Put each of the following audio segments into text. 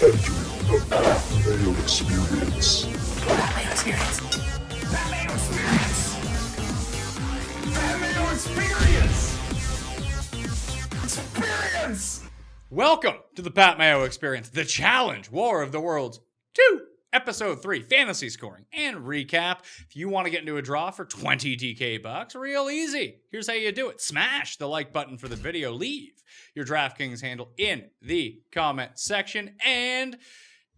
Entering the Mayo Experience. Mayo Experience. Mayo Experience. Mayo Experience. Experience. Welcome to the Pat Mayo Experience, the challenge, War of the Worlds 2, Episode 3, Fantasy Scoring and Recap. If you want to get into a draw for 20 DK bucks, real easy. Here's how you do it. Smash the like button for the video. Leave your DraftKings handle in the comment section and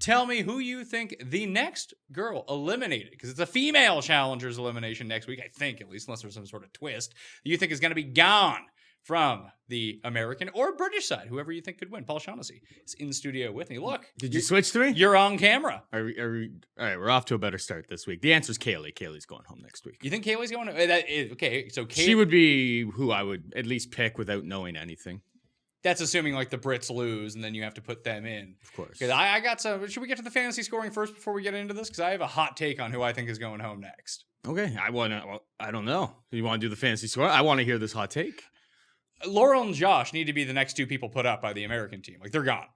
tell me who you think the next girl eliminated, because it's a female challenger's elimination next week, I think, at least, unless there's some sort of twist, that you think is going to be gone from the American or British side. Whoever you think could win. Paul Shaughnessy is in studio with me. Look. Did you switch to me? You're on camera. All right, we're off to a better start this week. The answer's Kaylee. Kaylee's going home next week. You think Kaylee's going? Okay, so she would be who I would at least pick without knowing anything. That's assuming like the Brits lose and then you have to put them in. Of course. Because I got some. Should we get to the fantasy scoring first before we get into this? Because I have a hot take on who I think is going home next. Okay, I don't know. You want to do the fantasy score? I want to hear this hot take. Laurel and Josh need to be the next two people put up by the American team. Like, they're gone.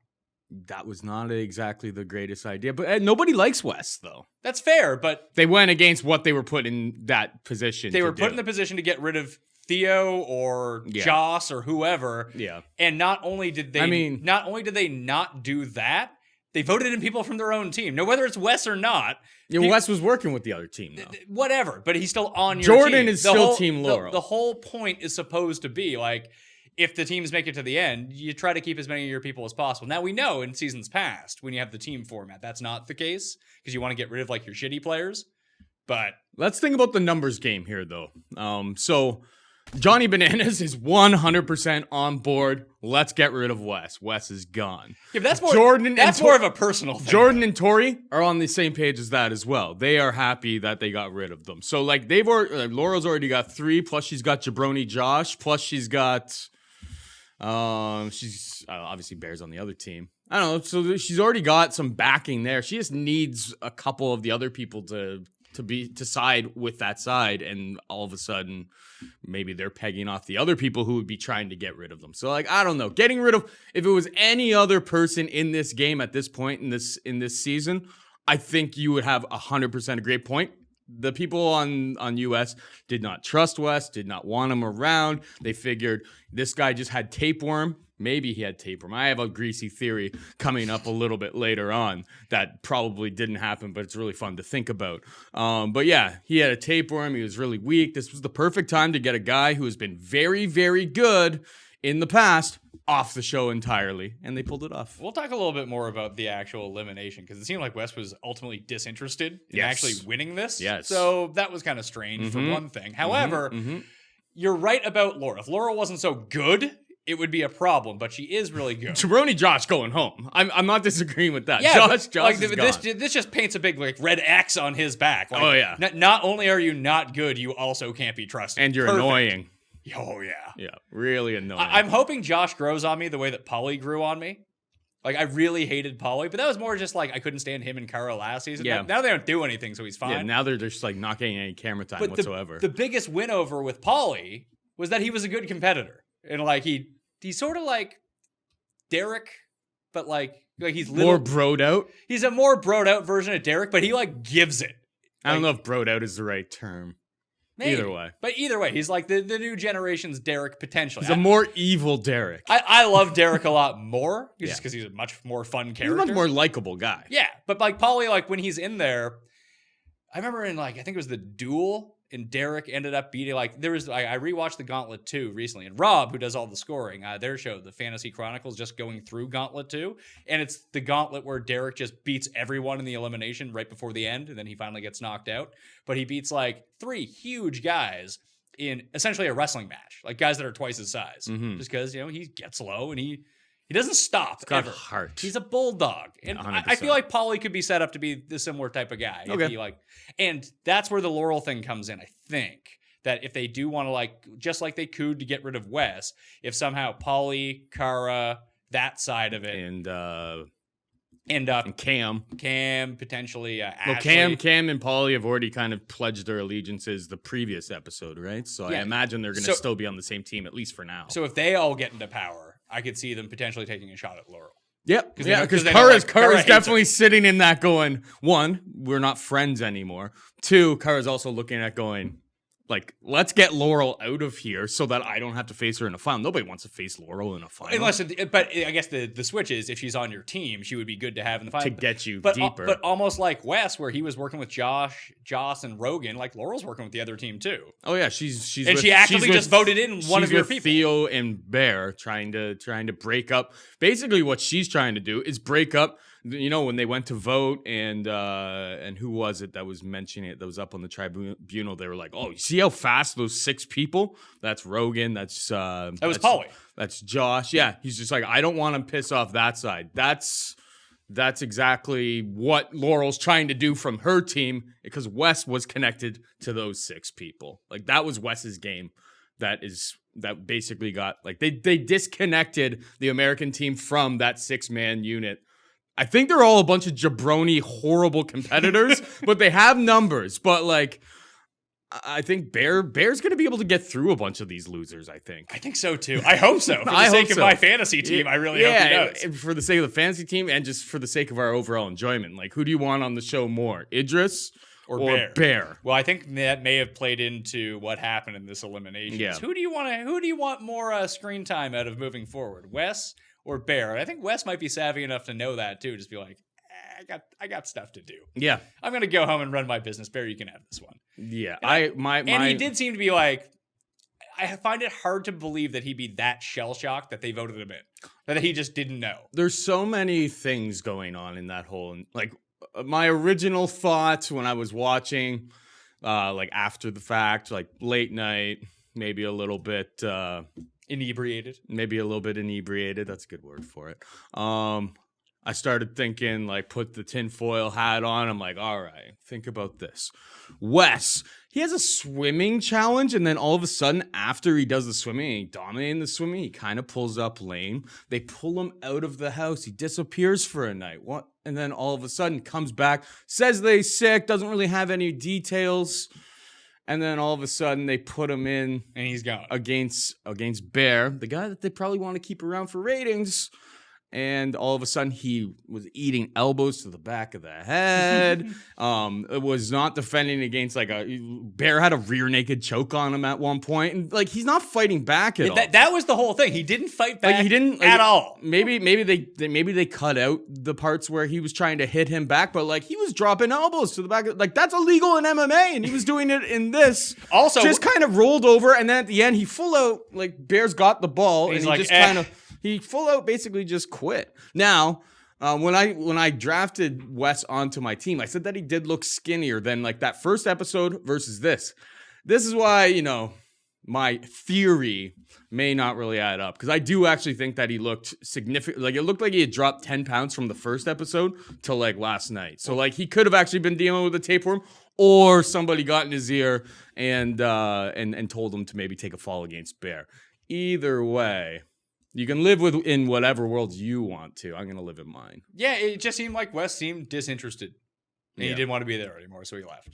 That was not exactly the greatest idea, but nobody likes Wes, though. That's fair, but they went against what they were put in that position. They were put in the position to get rid of Theo or Joss or whoever. Yeah. And not only did they not do that, they voted in people from their own team. Now, whether it's Wes or not. Yeah, Wes was working with the other team, though. Whatever, but he's still on your Jordan team. is still Team Laurel. The whole point is supposed to be, like, if the teams make it to the end, you try to keep as many of your people as possible. Now, we know in seasons past, when you have the team format, that's not the case, because you want to get rid of, like, your shitty players. But let's think about the numbers game here, though. So Johnny Bananas is 100% on board. Let's get rid of Wes. Wes is gone. Yeah, but that's more of a personal thing. Jordan and Tori are on the same page as that as well. They are happy that they got rid of them. So, like, Laurel's already got 3, plus she's got Jabroni Josh, plus she's got, she's obviously Bears on the other team. I don't know. So she's already got some backing there. She just needs a couple of the other people to side with that side, and all of a sudden maybe they're pegging off the other people who would be trying to get rid of them. So, like, I don't know. Getting rid of, if it was any other person in this game at this point in this season, I think you would have 100% a great point. The people on US did not trust Wes, did not want him around. They figured this guy just had tapeworm. Maybe he had tapeworm. I have a greasy theory coming up a little bit later on that probably didn't happen, but it's really fun to think about. But yeah, he had a tapeworm. He was really weak. This was the perfect time to get a guy who has been very, very good in the past off the show entirely, and they pulled it off. We'll talk a little bit more about the actual elimination, because it seemed like Wes was ultimately disinterested in actually winning this. Yes. So that was kind of strange for one thing. However, you're right about Laurel. If Laurel wasn't so good, it would be a problem, but she is really good. Jabroni Josh going home. I'm not disagreeing with that. Yeah, Josh like, is gone. This just paints a big like red X on his back. Like, oh yeah. Not only are you not good, you also can't be trusted. And you're annoying. Oh yeah. Yeah, really annoying. I'm hoping Josh grows on me the way that Polly grew on me. Like, I really hated Polly, but that was more just like I couldn't stand him and Kara last season. Yeah. Now they don't do anything, so he's fine. Yeah, now they're just like not getting any camera time whatsoever. The biggest win over with Polly was that he was a good competitor. And like he's sort of like Derek, but like he's more broed out. He's a more broed out version of Derek, but he like gives it. I don't know if broed out is the right term. Maybe. Either way, he's like the new generation's Derek potentially. He's a more evil Derek. I love Derek a lot more, just because he's a much more fun character. He's a much more likable guy. Yeah, but like Polly, like when he's in there, I remember in like I think it was the duel. And Derek ended up beating, like, there was, I rewatched the Gauntlet 2 recently, and Rob, who does all the scoring, their show, the Fantasy Chronicles, just going through Gauntlet 2, and it's the Gauntlet where Derek just beats everyone in the elimination right before the end, and then he finally gets knocked out, but he beats, like, 3 huge guys in essentially a wrestling match, like, guys that are twice his size, just because, you know, he gets low, and he doesn't stop. He's got ever. heart. He's a bulldog. And I feel like Paulie could be set up to be the similar type of guy. Okay. If he and that's where the Laurel thing comes in, I think. That if they do want to, like, just like they could to get rid of Wes, if somehow Paulie, Kara, that side of it. And Cam. Potentially Well, Ashley. Cam and Paulie have already kind of pledged their allegiances the previous episode, right? So Yeah. I imagine they're going to still be on the same team, at least for now. So if they all get into power, I could see them potentially taking a shot at Laurel. Yep. they Yeah, don't- because they don't like- Kara Kara's hates definitely sitting in that going, one, we're not friends anymore. Two, Kara's also looking at going, like, let's get Laurel out of here so that I don't have to face her in a final. Nobody wants to face Laurel in a final. But I guess the switch is if she's on your team, she would be good to have in the final. To get you but, deeper. But almost like Wes, where he was working with Joss, and Rogan, like Laurel's working with the other team too. Oh yeah, she's And with, she actively she's with- just voted in one of she's your with people. Theo and Bear trying to break up. Basically, what she's trying to do is break up. You know, when they went to vote, and who was it that was mentioning it? That was up on the tribunal. They were like, "Oh, you see how fast those 6 people? That's Rogan. That was Pauly. That's Josh. Yeah, he's just like, I don't want to piss off that side. That's exactly what Laurel's trying to do from her team because Wes was connected to those 6 people. Like that was Wes's game. That basically got like they disconnected the American team from that 6-man unit. I think they're all a bunch of jabroni, horrible competitors, but they have numbers. But like, I think Bear's going to be able to get through a bunch of these losers. I think so too. I hope so. For the I sake hope of so. my fantasy team, I really hope he does. and for the sake of the fantasy team, and just for the sake of our overall enjoyment. Like, who do you want on the show more, Idris or Bear? Well, I think that may have played into what happened in this elimination. Yeah. Who do you want more screen time out of moving forward, Wes or Bear? I think Wes might be savvy enough to know that too. Just be like, I got stuff to do. Yeah, I'm gonna go home and run my business. Bear, you can have this one. yeah. And he did seem to be like, I find it hard to believe that he'd be that shell shocked that they voted him in, that he just didn't know. There's so many things going on in that whole, like, my original thoughts when I was watching, like after the fact, like late night, maybe a little bit Inebriated. That's a good word for it. I started thinking, like, put the tinfoil hat on. I'm like, all right, think about this. Wes, he has a swimming challenge, and then all of a sudden, after he does the swimming, and he dominating the swimming, he kind of pulls up lame. They pull him out of the house. He disappears for a night. What? And then all of a sudden comes back, says that he's sick, doesn't really have any details. And then all of a sudden they put him in And he's gone. against Bear, the guy that they probably want to keep around for ratings. And all of a sudden, he was eating elbows to the back of the head. It was not defending against Bear had a rear naked choke on him at one point, and like he's not fighting back at all. That was the whole thing. He didn't fight back. Like he didn't at all. Maybe they cut out the parts where he was trying to hit him back, but like he was dropping elbows to the back. Like that's illegal in MMA, and he was doing it in this. Also, just kind of rolled over, and then at the end, he full out like Bear's got the ball, and he's he like, just kind of. He full out basically just quit. Now, when I drafted Wes onto my team, I said that he did look skinnier than like that first episode versus this. This is why, my theory may not really add up because I do actually think that he looked significant. Like it looked like he had dropped 10 pounds from the first episode to like last night. So like he could have actually been dealing with a tapeworm, or somebody got in his ear and told him to maybe take a fall against Bear. Either way. You can live in whatever world you want to. I'm going to live in mine. Yeah, it just seemed like Wes seemed disinterested. And he Yeah. didn't want to be there anymore, so he left.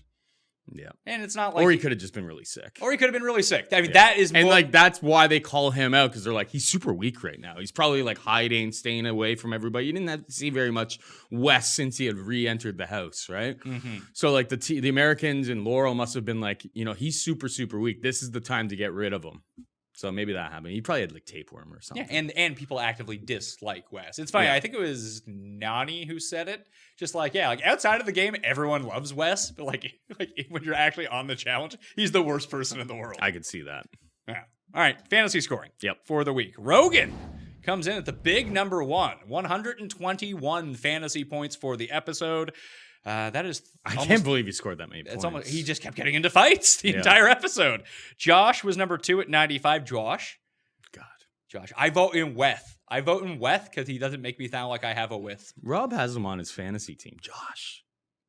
Yeah. And it's not like... Or he could have just been really sick. Or he could have been really sick. I mean, Yeah. that is And more... like that's why they call him out, because they're like, he's super weak right now. He's probably like hiding, staying away from everybody. You didn't have to see very much Wes since he had re-entered the house, right? Mm-hmm. So like the Americans and Laurel must have been like, he's super, super weak. This is the time to get rid of him. So maybe that happened. He probably had like tapeworm or something. Yeah, and people actively dislike Wes. It's funny. Yeah. I think it was Nani who said it. Just like, yeah, like outside of the game, everyone loves Wes, but like when you're actually on the challenge, he's the worst person in the world. I could see that. Yeah. All right, fantasy scoring. Yep. For the week, Rogan comes in at the big number 121 fantasy points for the episode. That is, I can't believe he scored that many points. it's almost, he just kept getting into fights the Yeah. entire episode. Josh was number 2 at 95. Josh, I vote in Weth. I vote in Weth because he doesn't make me sound like I have a with. Rob has him on his fantasy team. Josh.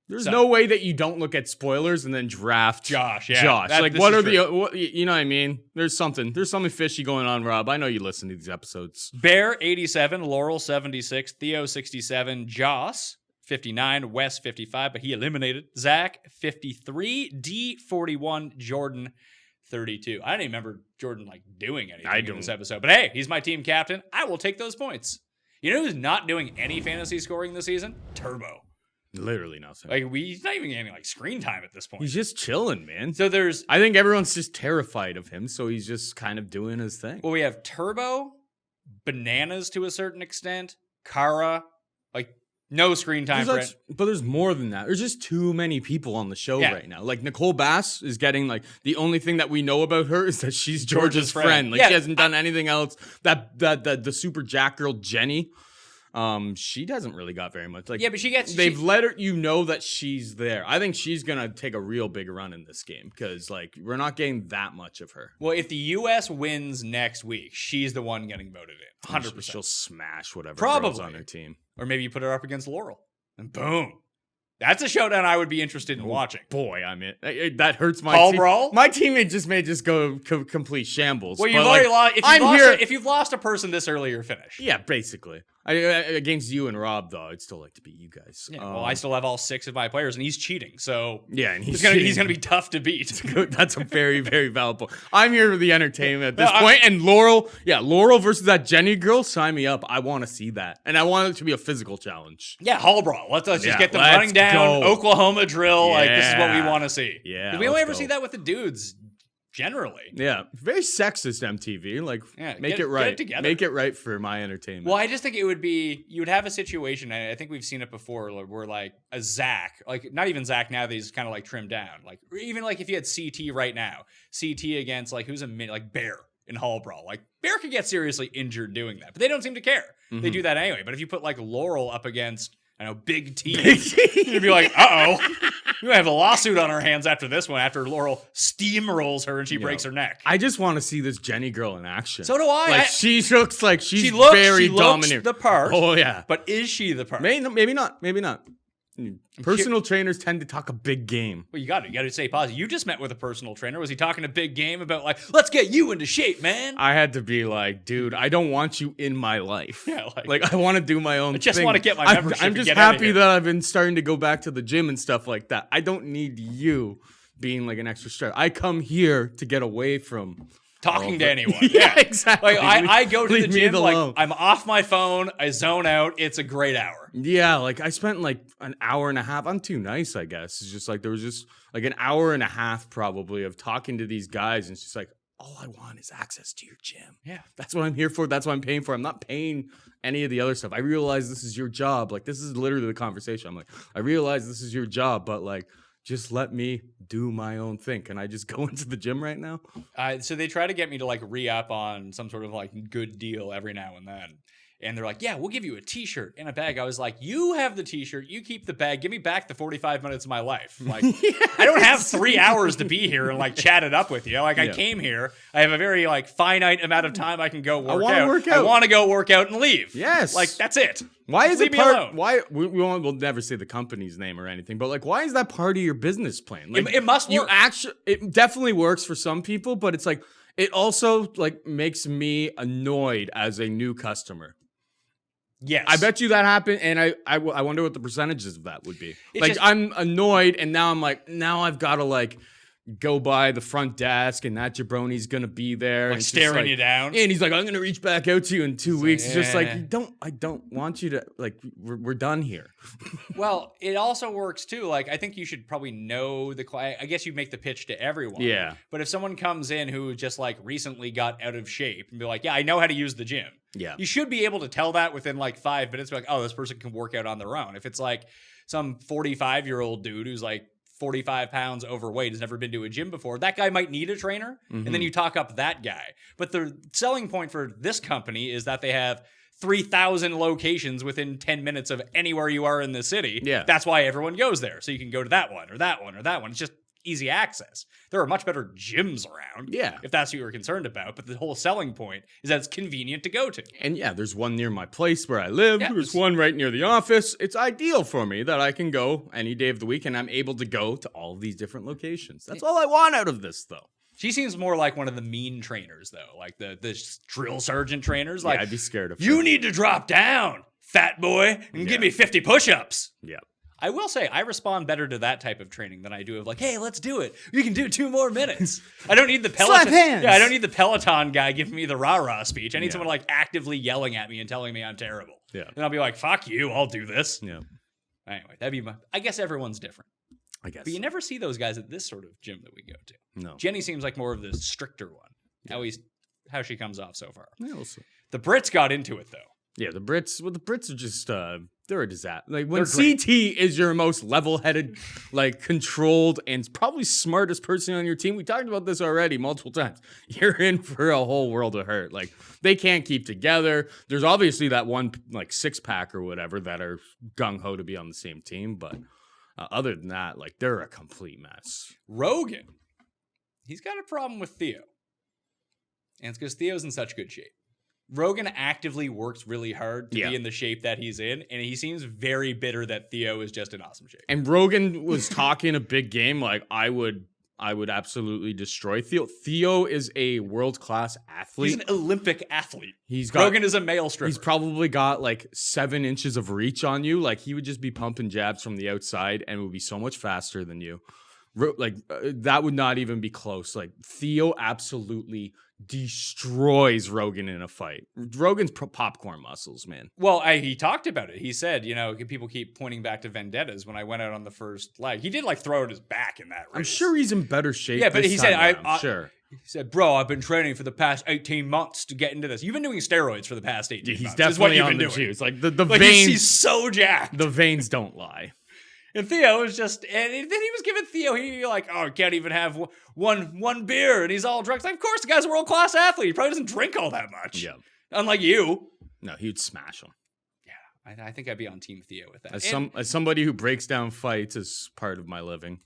There's So- no way that you don't look at spoilers and then draft Josh. Yeah, Josh. that- Like, this what is are true. what, you know what I mean? There's something fishy going on, Rob. I know you listen to these episodes. Bear 87, Laurel 76, Theo 67, Joss 59, Wes 55, but he eliminated Zach 53, D 41, Jordan 32. I don't even remember Jordan like doing anything in this episode, but hey, he's my team captain. I will take those points. You know who's not doing any fantasy scoring this season? Turbo. Literally nothing. Like he's not even getting like screen time at this point. He's just chilling, man. So there's I think everyone's just terrified of him, so he's just kind of doing his thing. we have Turbo, Bananas to a certain extent, Kara, like no screen time for it. But there's more than that. There's just too many people on the show right now. Like Nicole Bass is getting like the only thing that we know about her is that she's George's friend. Like she hasn't done anything else. That the super jack girl Jenny. She hasn't really got very much. Like, yeah, but they've let her, that she's there. I think she's gonna take a real big run in this game because like we're not getting that much of her. Well, if the U.S. wins next week, she's the one getting voted in. 100%. She'll smash whatever girls on her team. Or maybe you put her up against Laurel, and boom. That's a showdown I would be interested in watching. Boy, I mean, that hurts my Paul team. Brawl? My teammate may just go complete shambles. Well, you've already lost. If you've lost a person this early, you're finished. Yeah, basically. Against you and Rob, though, I'd still like to beat you guys. Yeah, well, I still have all 6 of my players, and he's cheating. So yeah, and he's gonna be tough to beat. That's a very, very valid point. I'm here for the entertainment at this point. And Laurel versus that Jenny girl, sign me up. I want to see that, and I want it to be a physical challenge. Yeah, Hall Brawl. Let's just get them running down. Oklahoma drill. Yeah. Like this is what we want to see. Yeah, we don't ever see that with the dudes. Generally. Yeah. Very sexist MTV. Like, make it right. Get it together. Make it right for my entertainment. Well, I just think it would be, you would have a situation, and I think we've seen it before, where like a Zach, like not even Zach now that he's kind of like trimmed down. Like, even like if you had CT right now, CT against like, who's like Bear in Hall Brawl. Like, Bear could get seriously injured doing that, but they don't seem to care. They do that anyway. But if you put like Laurel up against, I know, Big T, you'd be like, uh-oh. We might have a lawsuit on our hands after this one, after Laurel steamrolls her and she breaks her neck. I just want to see this Jenny girl in action. So do I. Like, she looks like she's very dominant. The part. Oh, yeah. But is she the part? Maybe not. Maybe not. Personal trainers tend to talk a big game. Well, you got to stay positive. You just met with a personal trainer. Was he talking a big game about like, let's get you into shape, man? I had to be like, dude, I don't want you in my life. Yeah, like I want to do my own thing. I just want to get my membership. I'm just happy that I've been starting to go back to the gym and stuff like that. I don't need you being like an extra stress. I come here to get away from talking to anyone. Yeah, exactly. Like I go to the gym, like I'm off my phone, I zone out. It's a great hour. Yeah, like I spent like an hour and a half. I'm too nice, I guess. It's just like there was just like an hour and a half probably of talking to these guys, and it's just like all I want is access to your gym. Yeah, that's what I'm here for. That's what I'm paying for. I'm not paying any of the other stuff. I realize this is your job. Like this is literally the conversation. I'm like, I realize this is your job, but like, just let me do my own thing. Can I just go into the gym right now? So they try to get me to like re-up on some sort of like good deal every now and then. And they're like, yeah, we'll give you a t-shirt and a bag. I was like, you have the t-shirt, you keep the bag, give me back the 45 minutes of my life. Like, I don't have 3 hours to be here and like chat it up with you. Like I came here, I have a very like finite amount of time I can go work out. I want to go work out and leave. Yes. Like that's it. Why is Leave it me part? alone. Why we'll never say the company's name or anything, but like, why is that part of your business plan? Like, it must work. It definitely works for some people, but it's like it also like makes me annoyed as a new customer. Yes. I bet you that happened, and I wonder what the percentages of that would be. It's I'm annoyed, and now I'm like, now I've got to like go by the front desk, and that jabroni's gonna be there, like and staring you down. And he's like, I'm gonna reach back out to you in 2 weeks. It's just like, yeah. I don't want you to like. We're done here. Well, it also works too. Like I think you should probably know the client. I guess you make the pitch to everyone. Yeah. But if someone comes in who just like recently got out of shape and be like, yeah, I know how to use the gym. Yeah. You should be able to tell that within like 5 minutes. Be like, oh, this person can work out on their own. If it's like some 45-year-old dude who's like 45 pounds overweight, has never been to a gym before, that guy might need a trainer. And then you talk up that guy. But the selling point for this company is that they have 3,000 locations within 10 minutes of anywhere you are in the city. Yeah. That's why everyone goes there. So you can go to that one or that one or that one. It's just easy access. There are much better gyms around. Yeah. If that's what you're concerned about. But the whole selling point is that it's convenient to go to. And yeah, there's one near my place where I live. Yes. There's one right near the office. It's ideal for me that I can go any day of the week, and I'm able to go to all of these different locations. That's all I want out of this, though. She seems more like one of the mean trainers, though. Like the drill sergeant trainers. Like, I'd be scared of you her. need to drop down, fat boy, and give me 50 push-ups. Yeah. I will say, I respond better to that type of training than I do of like, hey, let's do it. You can do 2 more minutes. I don't need the Peloton. Slap hands. Yeah, I don't need the Peloton guy giving me the rah-rah speech. I need someone like actively yelling at me and telling me I'm terrible. Yeah. And I'll be like, fuck you, I'll do this. Yeah. Anyway, that'd be I guess everyone's different. I guess. But you never see those guys at this sort of gym that we go to. No. Jenny seems like more of the stricter one. How she comes off so far. Yeah, we'll see. The Brits got into it though. Yeah, the Brits are just they're a disaster. Like when They're great. CT is your most level-headed, like controlled and probably smartest person on your team. We talked about this already multiple times. You're in for a whole world of hurt. Like they can't keep together. There's obviously that one like 6-pack or whatever that are gung-ho to be on the same team, but other than that, like they're a complete mess. Rogan, he's got a problem with Theo. And it's because Theo's in such good shape. Rogan actively works really hard to be in the shape that he's in, and he seems very bitter that Theo is just in awesome shape. And Rogan was talking a big game like I would absolutely destroy Theo. Theo is a world-class athlete. He's an Olympic athlete. He's got, Rogan is a male stripper. He's probably got like 7 inches of reach on you. Like he would just be pumping jabs from the outside and would be so much faster than you. That would not even be close. Like Theo absolutely destroys Rogan in a fight. Rogan's popcorn muscles, man. Well, he talked about it. He said, people keep pointing back to vendettas when I went out on the first leg. He did like throw out his back in that race. I'm sure he's in better shape. Yeah, but this he said, time around, sure. He said, bro, I've been training for the past 18 months to get into this. You've been doing steroids for the past 18 months. He's definitely on the juice. Like the like veins. He's so jacked. The veins don't lie. And Theo was just, and then he was giving Theo, can't even have one beer, and he's all drunk. Like, of course, the guy's a world-class athlete. He probably doesn't drink all that much. Yeah. Unlike you. No, he would smash him. Yeah, I think I'd be on Team Theo with that. As somebody who breaks down fights as part of my living.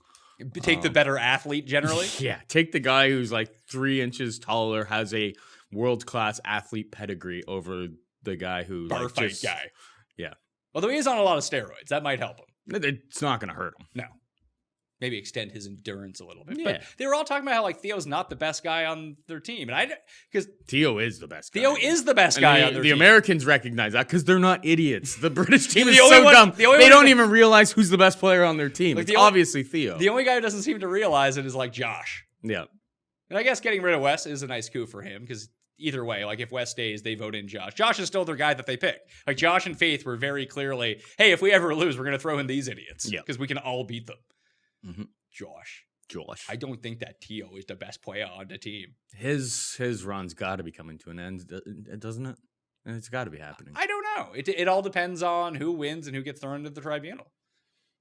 Take the better athlete, generally. Yeah, take the guy who's like 3 inches taller, has a world-class athlete pedigree over the guy who Bar fight guy. Yeah. Although he is on a lot of steroids. That might help him. It's not going to hurt him. No. Maybe extend his endurance a little bit. Yeah. But they were all talking about how like Theo's not the best guy on their team. And because Theo is the best guy. Theo is the best guy on their team. The team. Americans recognize that because they're not idiots. The British team is The only so one- dumb. the only They one don't even realize who's the best player on their team. Like It's obviously Theo. The only guy who doesn't seem to realize it is like Josh. Yeah. And I guess getting rid of Wes is a nice coup for him because either way, like if Wes stays, they vote in Josh. Josh is still their guy that they picked. Like Josh and Faith were very clearly, hey, if we ever lose, we're going to throw in these idiots because we can all beat them. Mm-hmm. Josh. I don't think that Theo is the best player on the team. His run's got to be coming to an end, doesn't it? And it's got to be happening. I don't know. It all depends on who wins and who gets thrown into the tribunal.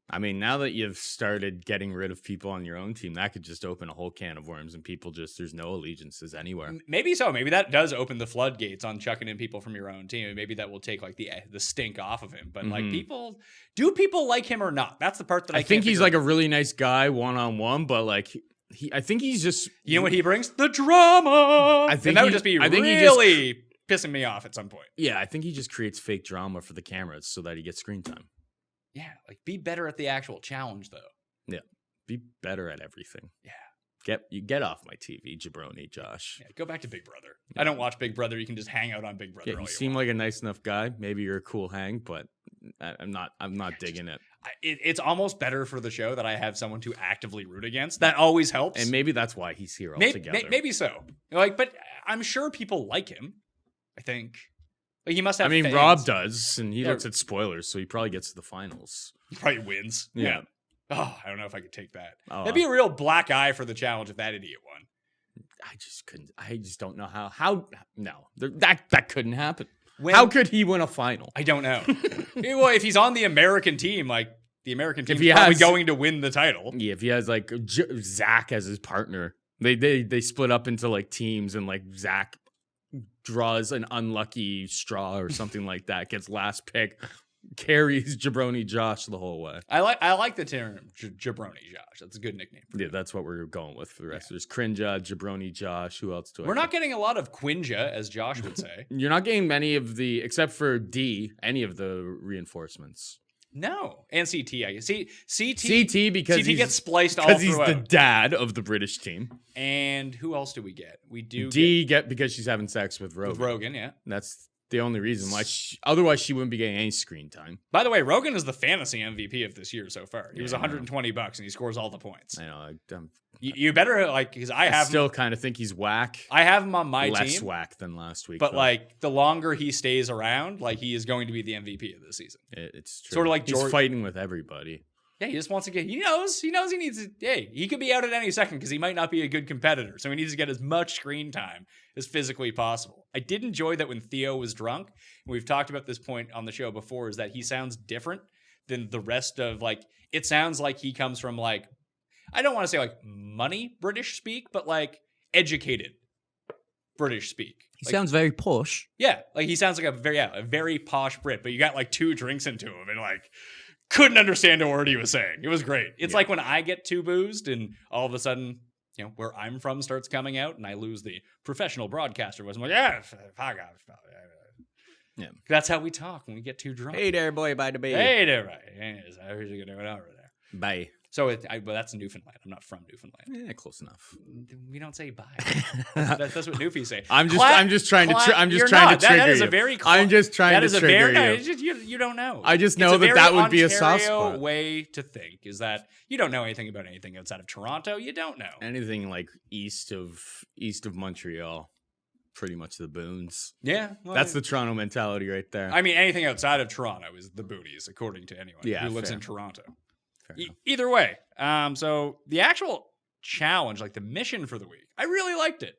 I mean, now that you've started getting rid of people on your own team, that could just open a whole can of worms and people there's no allegiances anywhere. Maybe so. Maybe that does open the floodgates on chucking in people from your own team. And maybe that will take like the stink off of him. But like do people like him or not? That's the part that I think he's like a really nice guy one-on-one, but like I think he's just... You know what he brings? The drama! I think and that would just be really pissing me off at some point. Yeah, I think he just creates fake drama for the cameras so that he gets screen time. Yeah, like be better at the actual challenge, though. Yeah, be better at everything. Yeah. You get off my TV, jabroni, Josh. Yeah, go back to Big Brother. Yeah. I don't watch Big Brother. You can just hang out on Big Brother. Yeah, you seem like a nice enough guy. Maybe you're a cool hang, but I'm not digging it. It's almost better for the show that I have someone to actively root against. That always helps. And maybe that's why he's here altogether. Maybe so. But I'm sure people like him. I think. Like he must have. I mean, fans. Rob does, and he looks at spoilers, so he probably gets to the finals. He probably wins. Yeah. Oh, I don't know if I could take that. That'd be a real black eye for the challenge if that idiot won. I just couldn't. I just don't know how. No, that couldn't happen. When, how could he win a final? I don't know. Well, if he's on the American team, like the American team is probably going to win the title. Yeah, if he has like Zach as his partner, they split up into like teams, and like Zach draws an unlucky straw or something like that, gets last pick, carries Jabroni Josh the whole way. I like the term Jabroni Josh. That's a good nickname. Yeah, that's what we're going with for the rest. There's Crinja, Jabroni Josh. Who else do I? We're not getting a lot of Quinja, as Josh would say. You're not getting many of the, except for D, any of the reinforcements. No, and CT. I guess. CT because CT gets spliced all throughout. Because he's the dad of the British team. And who else do we get? We do D get because she's having sex with Rogan. With Rogan, yeah. That's the only reason why. Otherwise, she wouldn't be getting any screen time. By the way, Rogan is the fantasy MVP of this year so far. He was Yeah, I know. $120 and he scores all the points. I know. You better like because I still kind of think he's whack. I have him on my Less team, whack than last week. but though. like the longer he stays around, like he is going to be the MVP of this season. It's true. Sort of like he's fighting with everybody. Yeah, he just wants to get. He knows he needs to. Hey, he could be out at any second because he might not be a good competitor. So he needs to get as much screen time as physically possible. I did enjoy that when Theo was drunk. And we've talked about this point on the show before. Is that he sounds different than the rest of like. It sounds like he comes from like. I don't want to say like money British speak, but like educated British speak. He Like, sounds very posh. yeah, like he sounds like a very posh Brit. But you got like 2 drinks into him and like. Couldn't understand a word he was saying. It was great. It's like when I get too boozed and all of a sudden, where I'm from starts coming out and I lose the professional broadcaster voice. I'm like, yeah. That's how we talk when we get too drunk. Hey there, boy, by the bay. Hey there, right. Yes, I heard you going over there. Bye. So, but that's Newfoundland. I'm not from Newfoundland. Yeah, close enough. We don't say bye. That's what Newfies say. I'm just trying to You're trigger not. That is you. a very. I'm just trying That to is a trigger very. No, you. it's just, you don't know. I just It's know a very that would be a soft Ontario spot. way to think is that you don't know anything about anything outside of Toronto. You don't know. Anything like east of Montreal, pretty much the boons. Yeah, well, That's the Toronto mentality right there. I mean, anything outside of Toronto is the booties, according to anyone Yeah, who lives fair. in Toronto. Fair enough. Either way, so the actual challenge, like the mission for the week, I really liked it.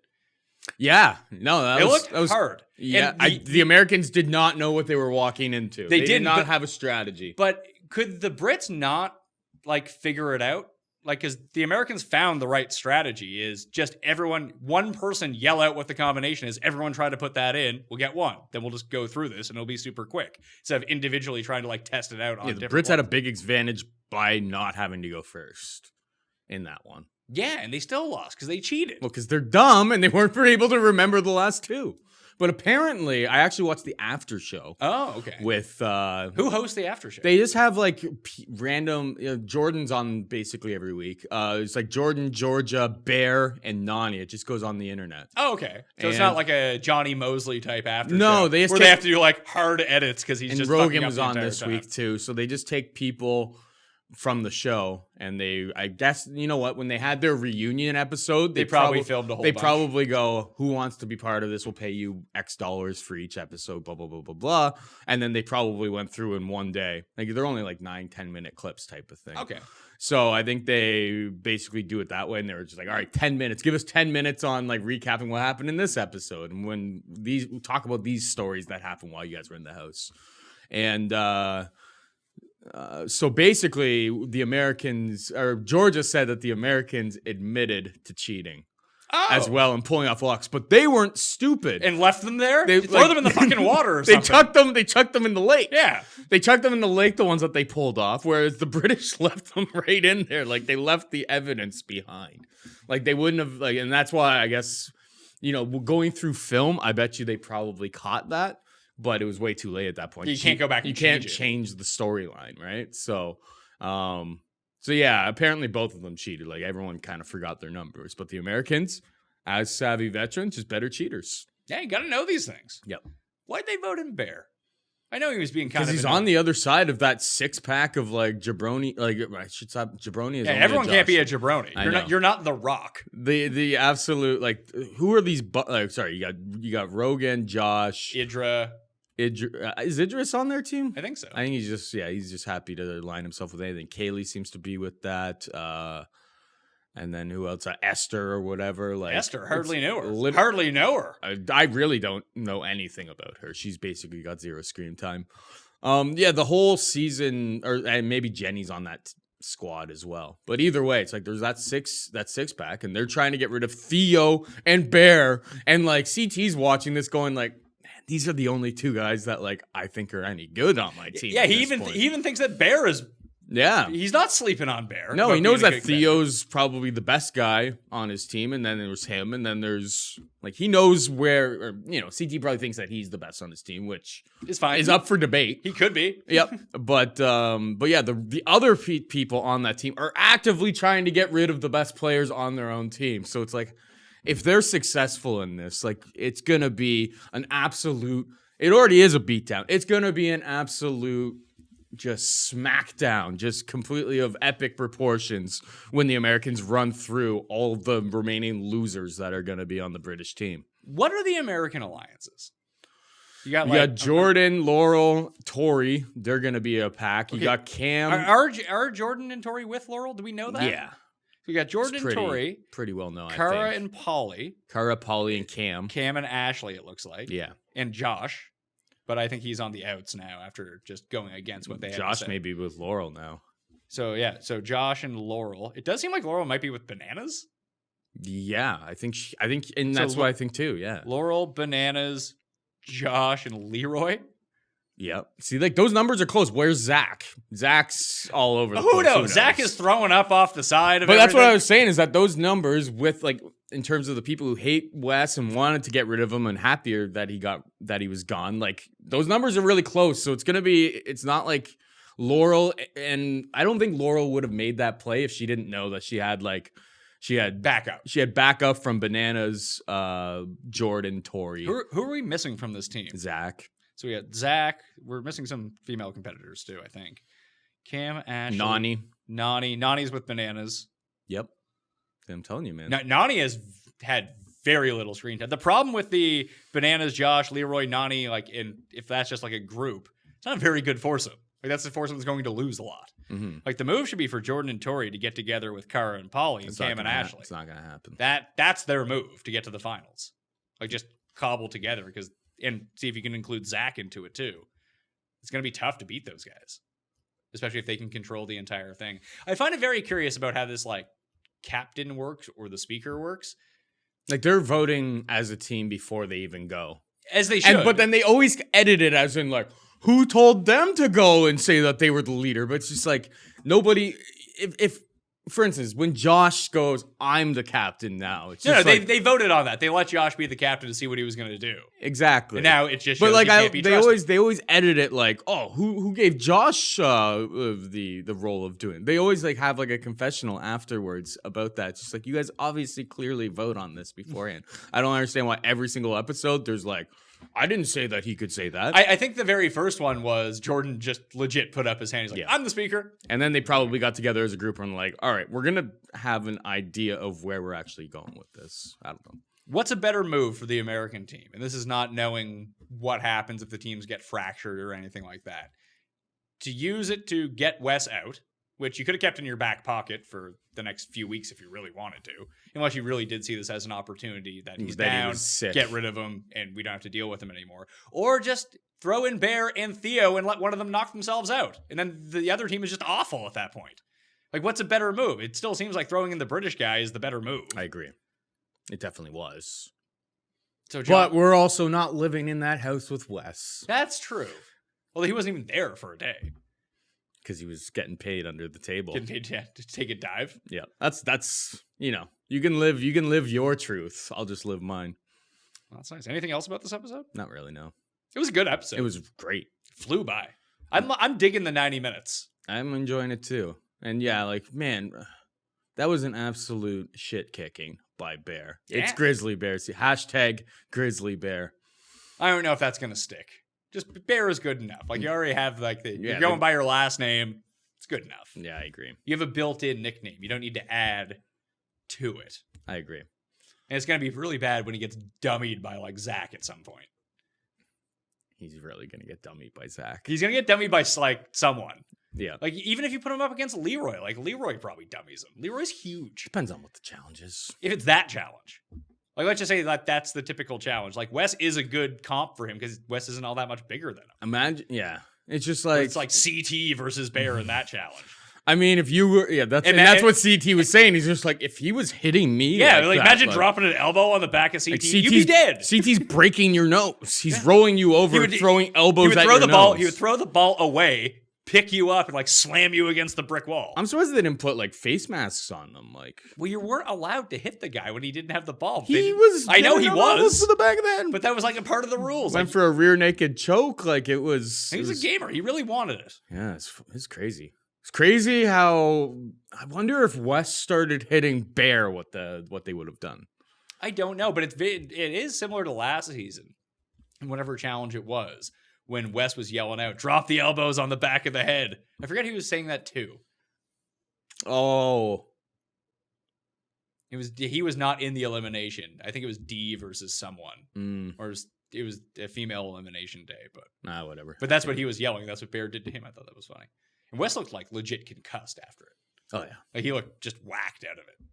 Yeah, no, that It was looked hard. Yeah, And the Americans did not know what they were walking into. They did didn't, not but- have a strategy. But could the Brits not like figure it out? Like, because the Americans found the right strategy is just one person yell out what the combination is. Everyone try to put that in. We'll get one. Then we'll just go through this and it'll be super quick instead of individually trying to like test it out on Yeah, the different Brits had a ones. big advantage by not having to go first in that one. Yeah, and they still lost because they cheated. Well, because they're dumb and they weren't able to remember the last 2. But apparently, I actually watched the after show Oh, okay. with Who hosts the after show? They just have like random. Jordan's on basically every week. It's like Jordan, Georgia, Bear, and Nani. It just goes on the internet. Oh, okay. So it's And- not like a Johnny Mosley type after No, show they just where take- they have to do like hard edits because he's And just Rogan fucking up was the on entire this time. week too. So they just take people from the show, and I guess you know what? When they had their reunion episode, They probably filmed a whole They bunch. probably go, "Who wants to be part of this? We'll pay you X dollars for each episode." Blah blah blah blah blah. And then they probably went through in one day. Like they're only like 9-10 minute clips type of thing. Okay. So I think they basically do it that way, and they were just like, "All right, 10 minutes. Give us 10 minutes on like recapping what happened in this episode, and when we'll talk about these stories that happened while you guys were in the house." And so basically, the Americans, or Georgia said that the Americans admitted to cheating as well and pulling off locks, but they weren't stupid. And left them there? They, Throw like- them in the fucking water or They something. chucked them in the lake. Yeah. They chucked them in the lake, the ones that they pulled off, whereas the British left them right in there. Like they left the evidence behind. Like they wouldn't have, like, and that's why I guess, going through film, I bet you they probably caught that, but it was way too late at that point. You can't go back and You can't change it. change the storyline, right? So yeah, apparently both of them cheated. Like everyone kind of forgot their numbers, but the Americans, as savvy veterans, just better cheaters. Yeah, you got to know these things. Yep. Why'd they vote in Bear? I know he was being kind Because of he's on the other side of that 6-pack of like jabroni. Like I should stop. Jabroni is Yeah, only everyone a can't be a Josh. jabroni. I You're know. not. You're not The Rock. The absolute like who are these? Sorry, you got Rogan, Josh, Idra. Is Idris on their team? I think so. I think he's just happy to line himself with anything. Kaylee seems to be with that. And then who else? Esther or whatever. Like Esther, hardly it's knew her. lit- Hardly know her. I really don't know anything about her. She's basically got 0 screen time. Yeah, the whole season, and maybe Jenny's on that squad as well. But either way, it's like there's that six pack, and they're trying to get rid of Theo and Bear, and like CT's watching this, going like, man, these are the only 2 guys that like I think are any good on my team. Yeah, at he this even point. he even thinks that Bear is. Yeah. He's not sleeping on Bear. No, about he knows being a that good commander. Theo's probably the best guy on his team, and then there's him, and then there's like he knows where, or, CT probably thinks that he's the best on his team, which It's fine. is up for debate. He could be. Yep, but yeah, the other people on that team are actively trying to get rid of the best players on their own team. So it's like if they're successful in this, like it's gonna be an absolute It already is a beatdown. It's going to be an absolute just smackdown, just completely of epic proportions when the Americans run through all the remaining losers that are going to be on the British team. What are the American alliances? You got Jordan, Laurel, Tori. They're going to be a pack. You got Cam. Are Jordan and Tori with Laurel? Do we know that? Yeah. We got Jordan and Tori. Pretty well known, Cara I think. and Polly. Cara, Polly, and Cam. Cam and Ashley, it looks like. Yeah. And Josh. But I think he's on the outs now after just going against what they have to say. Josh may be with Laurel now. So, yeah. So, Josh and Laurel. It does seem like Laurel might be with Bananas. Yeah, I think, and that's what I think too. Yeah, Laurel, Bananas, Josh, and Leroy. Yep. See, like those numbers are close. Where's Zach? Zach's all over the place. Who knows? Zach is throwing up off the side of But everything. that's what I was saying is that those numbers with like in terms of the people who hate Wes and wanted to get rid of him and happier that he was gone, like those numbers are really close. So it's not like Laurel, and I don't think Laurel would have made that play if she didn't know that she had backup. She had backup from Bananas, Jordan, Tori. Who are we missing from this team? Zach. So we got Zach. We're missing some female competitors too, I think. Cam, Ashley. Nani's with Bananas. Yep. I'm telling you, man. Nani has had very little screen time. The problem with the Bananas, Josh, Leroy, Nani, like if that's just like a group, it's not a very good foursome. Like that's the foursome that's going to lose a lot. Mm-hmm. Like the move should be for Jordan and Tori to get together with Cara and Polly and Cam and Ashley. It's not going to happen. That's their move to get to the finals. Like just cobble together and see if you can include Zach into it too. It's going to be tough to beat those guys, especially if they can control the entire thing. I find it very curious about how this like captain works or the speaker works. Like they're voting as a team before they even go. As they should. But then they always edit it as in like, who told them to go and say that they were the leader? But it's just like nobody, if for instance, when Josh goes, I'm the captain now. It's just they voted on that. They let Josh be the captain to see what he was going to do. Exactly. And now it just but shows like he can't be trusted. they always edit it like, oh, who gave Josh the role of doing it? They always like have like a confessional afterwards about that. It's just like you guys obviously clearly vote on this beforehand. I don't understand why every single episode there's like, I didn't say that he could say that. I think the very first one was Jordan just legit put up his hand. He's like, I'm the speaker. And then they probably got together as a group and like, all right, we're going to have an idea of where we're actually going with this. I don't know. What's a better move for the American team? And this is not knowing what happens if the teams get fractured or anything like that. To use it to get Wes out, which you could have kept in your back pocket for the next few weeks if you really wanted to, unless you really did see this as an opportunity that he's down, get rid of him, and we don't have to deal with him anymore. Or just throw in Bear and Theo and let one of them knock themselves out. And then the other team is just awful at that point. Like, what's a better move? It still seems like throwing in the British guy is the better move. I agree. It definitely was. So, John, but we're also not living in that house with Wes. That's true. Well, he wasn't even there for a day. Because he was getting paid under the table. Getting paid to take a dive. Yeah, that's you can live your truth. I'll just live mine. Well, that's nice. Anything else about this episode? Not really. No. It was a good episode. It was great. Flew by. I'm digging the 90 minutes. I'm enjoying it too. And yeah, like man, that was an absolute shit kicking by Bear. Yeah. It's Grizzly Bear. See, hashtag Grizzly Bear. I don't know if that's gonna stick. Just Bear is good enough. Like you already have like you're going by your last name. It's good enough. Yeah, I agree. You have a built-in nickname. You don't need to add to it. I agree. And it's gonna be really bad when he gets dummied by like Zach at some point. He's really gonna get dummied by Zach. He's gonna get dummied by like someone. Yeah. Like even if you put him up against Leroy, like Leroy probably dummies him. Leroy's huge. Depends on what the challenge is. If it's that challenge. Like, let's just say that that's the typical challenge. Like, Wes is a good comp for him because Wes isn't all that much bigger than him. Imagine, yeah. It's just like... It's like CT versus Bear in that challenge. I mean, if you were... Yeah, that's what CT was saying. He's just like, if he was hitting me... Yeah, like imagine dropping an elbow on the back of CT. Like You'd be dead. CT's breaking your nose. He's rolling you over, throwing elbows at your nose. He would throw the ball away, pick you up, and like slam you against the brick wall. I'm surprised they didn't put like face masks on them. Like, well, you weren't allowed to hit the guy when he didn't have the ball. He was. I know he was to the back of the head, but that was like a part of the rules. Went for a rear naked choke. Like it was. He was a gamer. He really wanted it. Yeah, it's crazy. It's crazy how. I wonder if Wes started hitting Bear, what they would have done. I don't know, but it is similar to last season. whatever challenge it was, when Wes was yelling out, "Drop the elbows on the back of the head." I forget who was saying that too. Oh. He was not in the elimination. I think it was D versus someone, or it was a female elimination day. But Whatever. But that's what he was yelling. That's what Bear did to him. I thought that was funny. And Wes looked like legit concussed after it. Oh yeah. Like he looked just whacked out of it.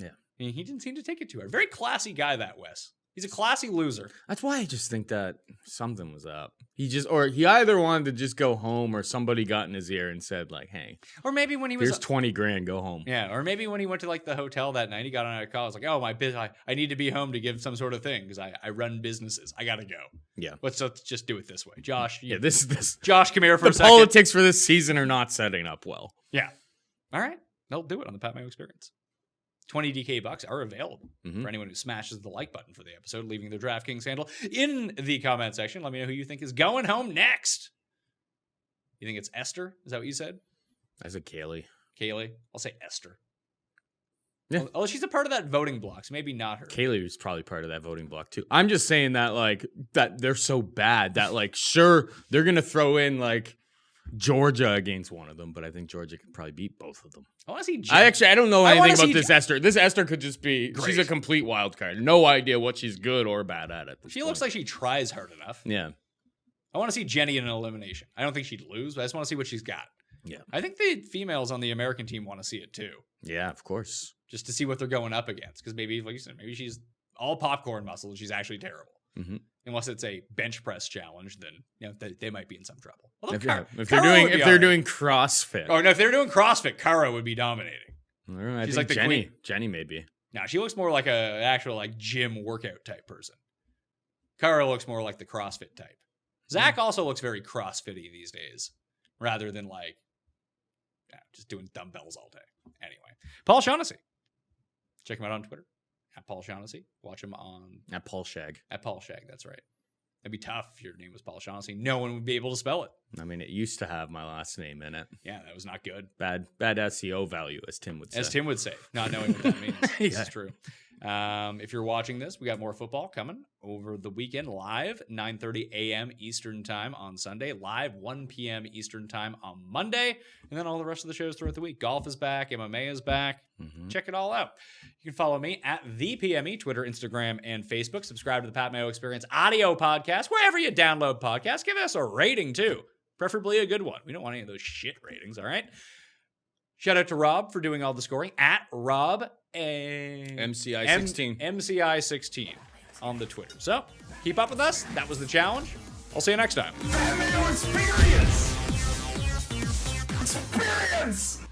Yeah. I mean, he didn't seem to take it too hard. Very classy guy, that Wes. He's a classy loser. That's why I just think that something was up. He either wanted to just go home, or somebody got in his ear and said like, "Hey, Or maybe when he was here's $20,000, go home." Yeah, or maybe when he went to like the hotel that night, he got on a call. I was like, "Oh, I need to be home to give some sort of thing because I run businesses. I gotta go." Yeah. Let's just do it this way, Josh. Yeah. This Josh, come here for the a second. politics for this season are not setting up well. Yeah. All right, they'll do it on the Pat Mayo Experience. 20 DK bucks are available for anyone who smashes the like button for the episode, leaving their DraftKings handle in the comment section. Let me know who you think is going home next. You think it's Esther? Is that what you said? I said Kaylee. Kaylee? I'll say Esther. Yeah. Oh, she's a part of that voting block, so maybe not her. Kaylee was probably part of that voting block too. I'm just saying that like that they're so bad that like sure they're gonna throw in like Georgia against one of them, but I think Georgia can probably beat both of them. I want to see. I don't know I wanna anything see about this Esther. This Esther could just be Great. she's a complete wild card. No idea what she's good or bad at this She point. looks like she tries hard enough. Yeah. I want to see Jenny in an elimination. I don't think she'd lose, but I just want to see what she's got. Yeah. I think the females on the American team want to see it too, Yeah, of course. just to see what they're going up against. Because maybe, like you said, maybe she's all popcorn muscle and she's actually terrible. Mhm. Unless it's a bench press challenge, then they might be in some trouble. Although If Kara they're would be doing all right. doing CrossFit. Oh no, if they're doing CrossFit, Kara would be dominating. I She's think like the Jenny. queen. Jenny maybe. Now she looks more like an actual like gym workout type person. Kara looks more like the CrossFit type. Zach also looks very CrossFit-y these days, rather than like just doing dumbbells all day. Anyway, Paul Shaughnessy. Check him out on Twitter at Paul Shaughnessy. Watch him on At Paul Shag. at Paul Shag. That's right. It'd be tough if your name was Paul Shaughnessy. No one would be able to spell it. I mean, it used to have my last name in it. Yeah, that was not good. Bad SEO value, as Tim would say. As Tim would say, not knowing what that means. This Yeah. is true. If you're watching this, we got more football coming over the weekend, live 9:30 a.m. Eastern time on Sunday, live 1 p.m. Eastern time on Monday, and then all the rest of the shows throughout the week. Golf is back, MMA is back. Check it all out. You can follow me at the PME, Twitter, Instagram, and Facebook. Subscribe to the Pat Mayo Experience audio podcast wherever you download podcasts. Give us a rating too, preferably a good one. We don't want any of those shit ratings. All right. Shout out to Rob for doing all the scoring at Rob MCI 16. MCI 16 on the Twitter. So keep up with us. That was the challenge. I'll see you next time. Pat Mayo Experience! Experience!